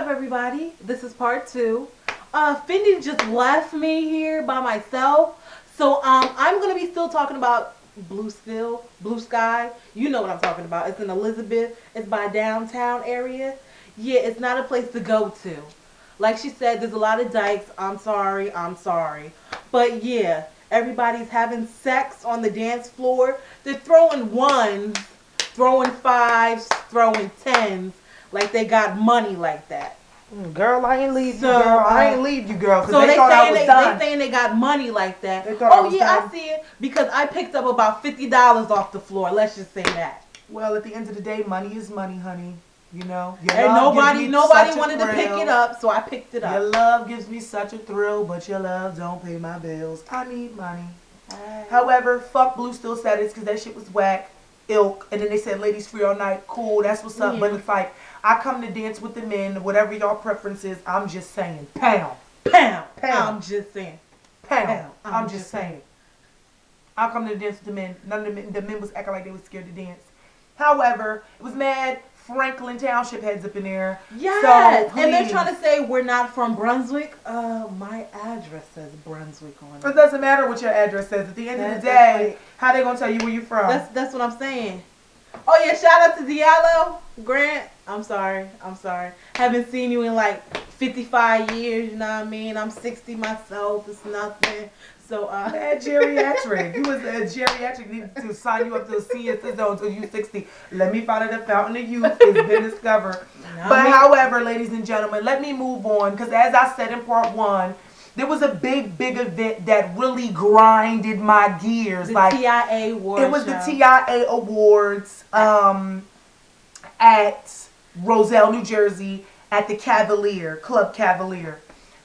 up, everybody? This is part two. Fendi just left me here by myself, so I'm gonna be still talking about Blue Sky. You know what I'm talking about. It's in Elizabeth. It's by downtown area. Yeah, it's not a place to go to. Like she said, there's a lot of dykes. I'm sorry. But yeah, everybody's having sex on the dance floor. They're throwing ones, throwing fives, throwing tens, like they got money like that. Girl, I ain't leave you, girl. I ain't leave you, girl. So they thought I was done. They saying they got money like that. Oh yeah, I see it because I picked up about $50 off the floor. Let's just say that. Well, at the end of the day, money is money, honey. You know. And nobody wanted to pick it up, so I picked it up. Your love gives me such a thrill, but your love don't pay my bills. I need money. However, fuck Blue Still Status because that shit was whack. Ilk, and then they said ladies free all night. Cool, that's what's up. Yeah. But it's like I come to dance with the men, whatever y'all preference is. I'm just saying, pound. I'm just saying, pound. I'm just saying. I come to dance with the men. None of the men was acting like they was scared to dance. However, it was mad Franklin Township heads up in there. Yes, so, and they're trying to say we're not from Brunswick. My address says Brunswick on it. It doesn't matter what your address says. At the end of the day, how they gonna tell you where you from? That's what I'm saying. Oh yeah, shout out to Diallo Grant. I'm sorry. Haven't seen you in like 55 years. You know what I mean? I'm 60 myself. It's nothing. So mad geriatric. You was a geriatric. Need to sign you up to a senior citizen until you 60. Let me find out the fountain of youth has been discovered. However, ladies and gentlemen, let me move on because as I said in part one, there was a big event that really grinded my gears. The TIA Awards. It was the TIA Awards at Roselle, New Jersey, at the Cavalier, Club Cavalier.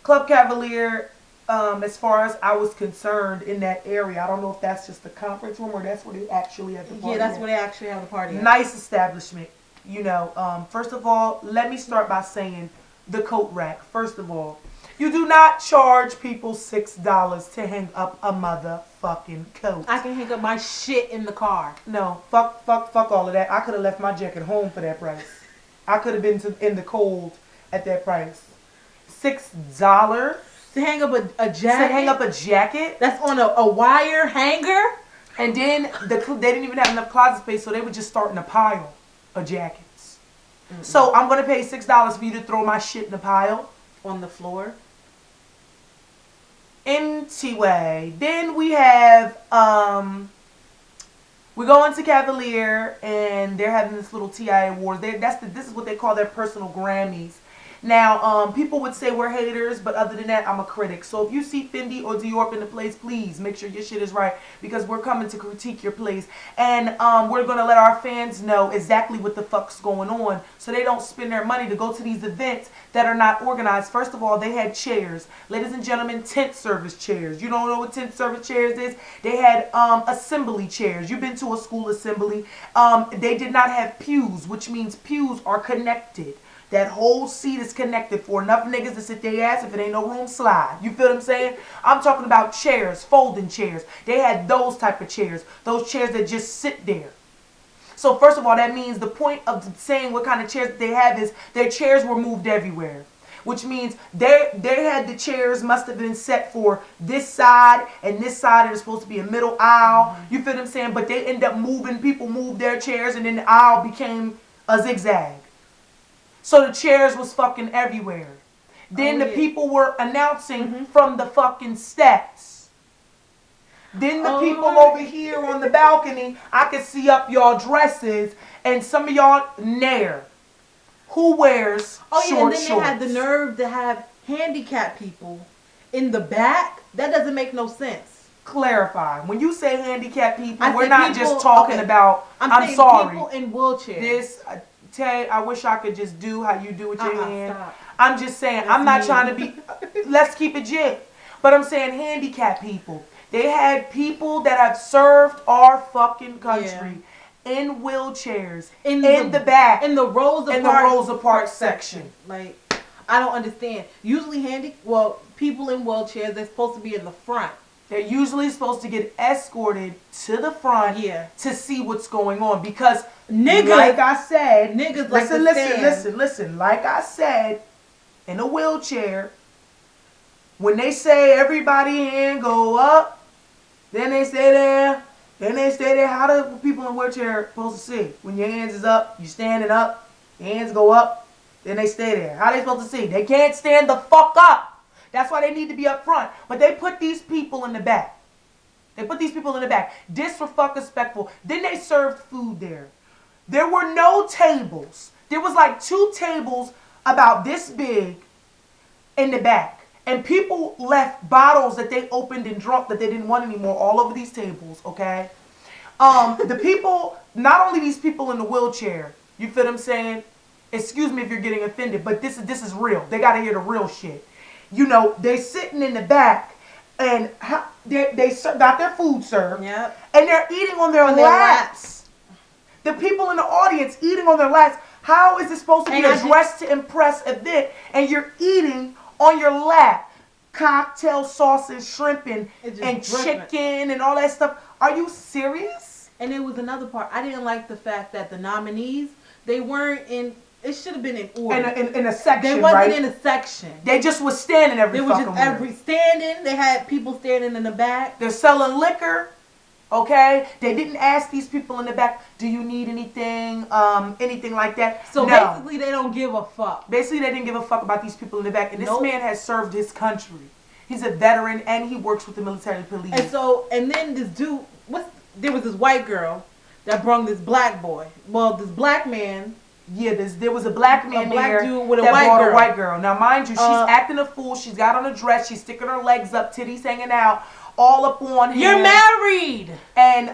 Club Cavalier, as far as I was concerned in that area, I don't know if that's just the conference room or that's where they actually have the party. Yeah, that's where they actually have the party. Nice establishment. You know, first of all, let me start by saying the coat rack. First of all, you do not charge people $6 to hang up a motherfucking coat. I can hang up my shit in the car. No, fuck all of that. I could have left my jacket home for that price. I could have been in the cold at that price. $6 to hang up a jacket. To hang up a jacket that's on a wire hanger. And then they didn't even have enough closet space, so they were just starting a pile of jackets. Mm-hmm. So I'm gonna pay $6 for you to throw my shit in a pile on the floor. Anyway, then we have we go into Cavalier and they're having this little TI Awards. This is what they call their personal Grammys. Now, people would say we're haters, but other than that, I'm a critic. So if you see Fendi or Dior in the place, please make sure your shit is right because we're coming to critique your place. And we're going to let our fans know exactly what the fuck's going on so they don't spend their money to go to these events that are not organized. First of all, they had chairs. Ladies and gentlemen, tent service chairs. You don't know what tent service chairs is? They had assembly chairs. You've been to a school assembly. They did not have pews, which means pews are connected. That whole seat is connected for enough niggas to sit their ass. If it ain't no room, slide. You feel what I'm saying? I'm talking about chairs, folding chairs. They had those type of chairs. Those chairs that just sit there. So first of all, that means the point of saying what kind of chairs they have is their chairs were moved everywhere. Which means they had the chairs must have been set for this side and this side. It's supposed to be a middle aisle. Mm-hmm. You feel what I'm saying? But they end up moving. People moved their chairs and then the aisle became a zigzag. So the chairs was fucking everywhere. Then the people were announcing from the fucking steps. Then the people over here on the balcony, I could see up y'all dresses and some of y'all nair. Who wears short and then shorts? They had the nerve to have handicapped people in the back. That doesn't make no sense. Clarify. When you say handicapped people, we're not just talking about, I'm sorry. People in wheelchairs. Tay, I wish I could just do how you do with your hand. Stop. I'm just saying, I'm not trying to be, let's keep it jig. But I'm saying handicapped people. They had people that have served our fucking country in wheelchairs, in the back. In the Rosa Parks section. Like, I don't understand. Usually people in wheelchairs, they're supposed to be in the front. They're usually supposed to get escorted to the front to see what's going on because niggas, like I said, niggas listen. Like I said, in a wheelchair. When they say everybody hand go up, then they stay there. Then they stay there. How do people in wheelchair supposed to see? When your hands is up, you standing up, your hands go up, then they stay there. How they supposed to see? They can't stand the fuck up. That's why they need to be up front. But they put these people in the back. They put these people in the back. Disrespectful. Then they served food there. There were no tables. There was like 2 tables about this big in the back. And people left bottles that they opened and drunk that they didn't want anymore all over these tables, okay? The people, not only these people in the wheelchair, you feel what I'm saying? Excuse me if you're getting offended, but this is real. They got to hear the real shit. You know, they sitting in the back and they got their food served. Yep. And they're eating on their laps. The people in the audience eating on their laps. How is it supposed to be a dress to impress event and you're eating on your lap? Cocktail sauce and shrimp and chicken and all that stuff. Are you serious? And it was another part. I didn't like the fact that the nominees, they weren't in, it should have been in order. In a section, they wasn't right? in a section. They just was standing every fucking They were just standing. They had people standing in the back. They're selling liquor. Okay, they didn't ask these people in the back, do you need anything, anything like that? So no. basically, they don't give a fuck. Basically, they didn't give a fuck about these people in the back. And this man has served his country. He's a veteran, and he works with the military police. And then this dude, there was this white girl that brung this black boy. Well, this black man. Yeah, there was a black man there dude with that brought girl. a white girl. Now, mind you, she's acting a fool. She's got on a dress. She's sticking her legs up, titties hanging out. All up on him. You're married. And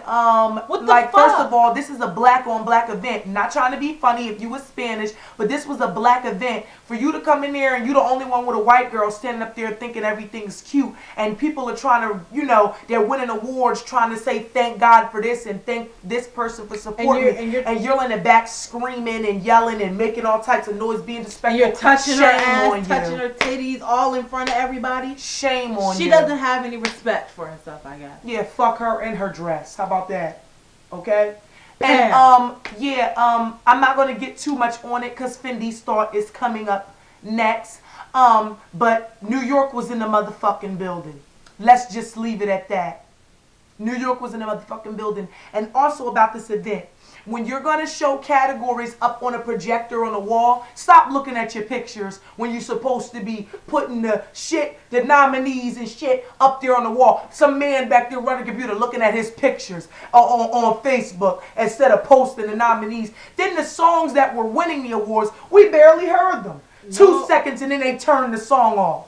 what the fuck? First of all, this is a black on black event. Not trying to be funny if you were Spanish, but this was a black event. For you to come in there and you the only one with a white girl standing up there thinking everything's cute, and people are trying to, you know, they're winning awards trying to say thank God for this and thank this person for supporting me. And you're in the back screaming and yelling and making all types of noise, being disrespectful. You're touching her ass, touching you. her titties, all in front of everybody. Shame on you. She doesn't have any respect for herself, I guess. Yeah, fuck her and her dress. How about that? Okay? And I'm not gonna get too much on it because Fendi's thought is coming up next. But New York was in the motherfucking building. Let's just leave it at that. New York was in the motherfucking building. And also about this event. When you're going to show categories up on a projector on the wall, stop looking at your pictures when you're supposed to be putting the nominees and shit up there on the wall. Some man back there running a computer looking at his pictures on Facebook instead of posting the nominees. Then the songs that were winning the awards, we barely heard them. 2 seconds and then they turned the song off.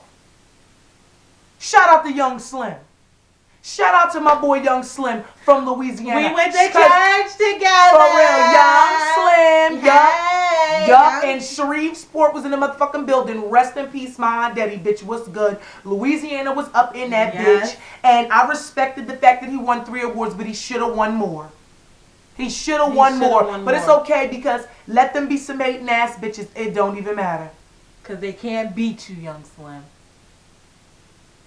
Shout out to Young Slim. Shout out to my boy Young Slim from Louisiana. We went to church together. For real, Young Slim. Hey, Yup. And Sharif Sport was in the motherfucking building. Rest in peace, my daddy, bitch. What's good? Louisiana was up in that bitch. And I respected the fact that he won 3 awards, but he should have won more. He should have won more. But it's okay because let them be some hating ass bitches. It don't even matter. Because they can't beat you, Young Slim.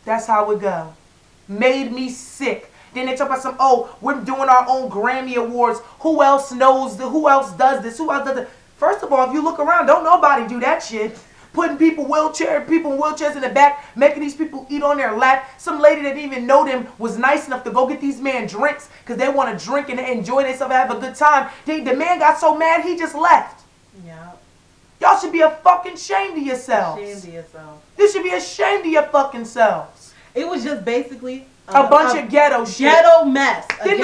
That's how it go. Made me sick. Then they talk about we're doing our own Grammy Awards. Who else knows who else does this? Who else does it? First of all, if you look around, don't nobody do that shit. Putting people in wheelchairs in the back, making these people eat on their lap. Some lady that didn't even know them was nice enough to go get these men drinks because they want to drink and enjoy themselves and have a good time. The man got so mad he just left. Yeah. Y'all should be a fucking ashamed of yourselves. Ashamed of yourself. You should be ashamed of your fucking selves. It was just basically a bunch of ghetto shit. Ghetto mess. Then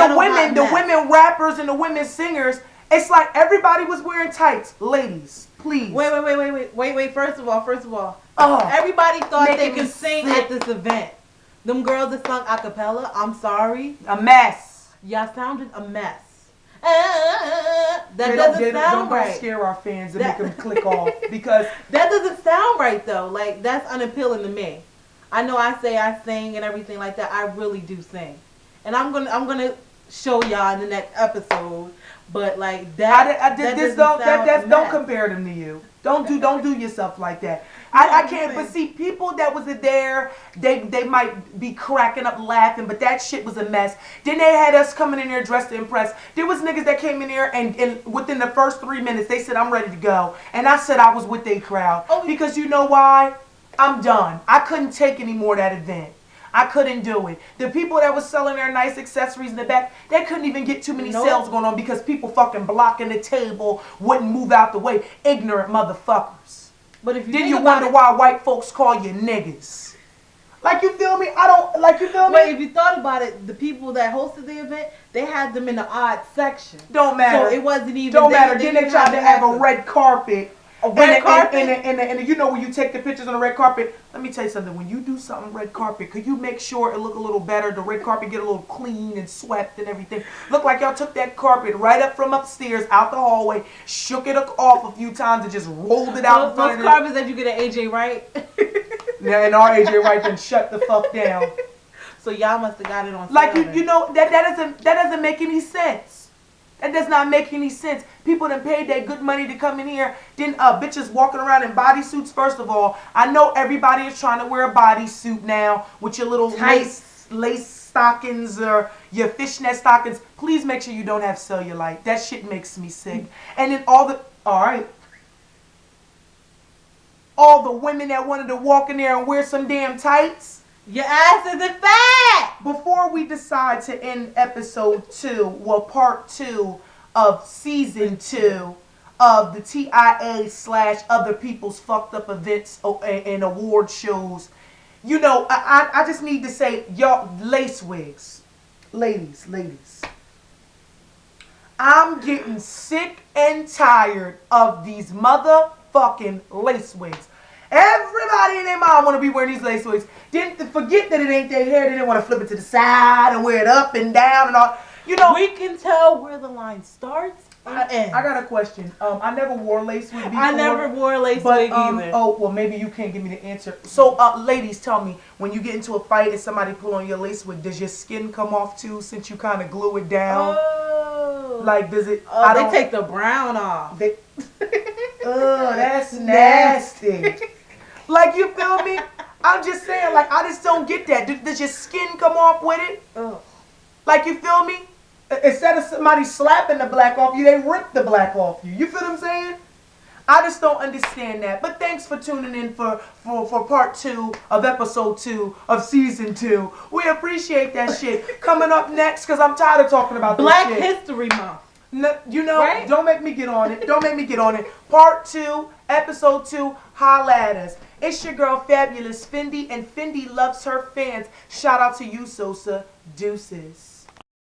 the women rappers and the women singers, it's like everybody was wearing tights. Ladies, please. Wait. First of all. Everybody thought they could sing at this event. Them girls that sung a cappella, I'm sorry. A mess. Y'all sounded a mess. That doesn't sound right. Don't scare our fans and make them click off because that doesn't sound right though. Like that's unappealing to me. I know I say I sing and everything like that. I really do sing, and I'm gonna show y'all in the next episode. But like that, don't compare them to you. Don't do yourself like that. I can't. But see, people that was there, they might be cracking up laughing, but that shit was a mess. Then they had us coming in there dressed to impress. There was niggas that came in there and within the first 3 minutes they said I'm ready to go, and I said I was with their crowd because you know why? I'm done. I couldn't take any more of that event. I couldn't do it. The people that was selling their nice accessories in the back, they couldn't even get too many sales going on because people fucking blocking the table, wouldn't move out the way. Ignorant motherfuckers. But if you then you wonder why white folks call you niggas. Like, you feel me? I don't, like, you feel me? Wait, if you thought about it, the people that hosted the event, they had them in the odd section. Don't matter. So it wasn't even. Don't matter. Then they tried to have a red carpet. A red carpet? And you know when you take the pictures on the red carpet, let me tell you something. When you do something red carpet, could you make sure it look a little better? The red carpet get a little clean and swept and everything. Look like y'all took that carpet right up from upstairs, out the hallway, shook it off a few times and just rolled it out in front of those carpets that you get at AJ Wright. Yeah, and our AJ Wright then shut the fuck down. So y'all must have got it on. Like you know that doesn't make any sense. That does not make any sense. People done paid that good money to come in here. Then bitches walking around in bodysuits. First of all, I know everybody is trying to wear a bodysuit now with your little lace stockings or your fishnet stockings. Please make sure you don't have cellulite. That shit makes me sick. And then all the women that wanted to walk in there and wear some damn tights. Your ass isn't fat! Before we decide to end episode 2, well, part 2 of season 2 of the TIA/other people's fucked up events and award shows, you know, I just need to say, y'all, lace wigs. Ladies. I'm getting sick and tired of these motherfucking lace wigs. Everybody and their mom want to be wearing these lace wigs. Didn't forget that it ain't their hair. They didn't want to flip it to the side and wear it up and down and all. You know, we can tell where the line starts and ends. I got a question. I never wore a lace wig before. I never wore a lace wig either. Oh, well, maybe you can't give me the answer. So, ladies, tell me, when you get into a fight and somebody pull on your lace wig, does your skin come off too since you kind of glue it down? Oh. Like, does it? They take the brown off. That's nasty. Like, you feel me? I'm just saying, like, I just don't get that. Does your skin come off with it? Ugh. Like, you feel me? Instead of somebody slapping the black off you, they rip the black off you. You feel what I'm saying? I just don't understand that. But thanks for tuning in for part 2 of episode 2 of season 2. We appreciate that shit. Coming up next, because I'm tired of talking about Black this shit. History Month. No, you know, right? Don't make me get on it. Don't make me get on it. Part 2, episode 2, holla at us. It's your girl, Fabulous Fendi, and Fendi loves her fans. Shout out to you, Sosa. Deuces.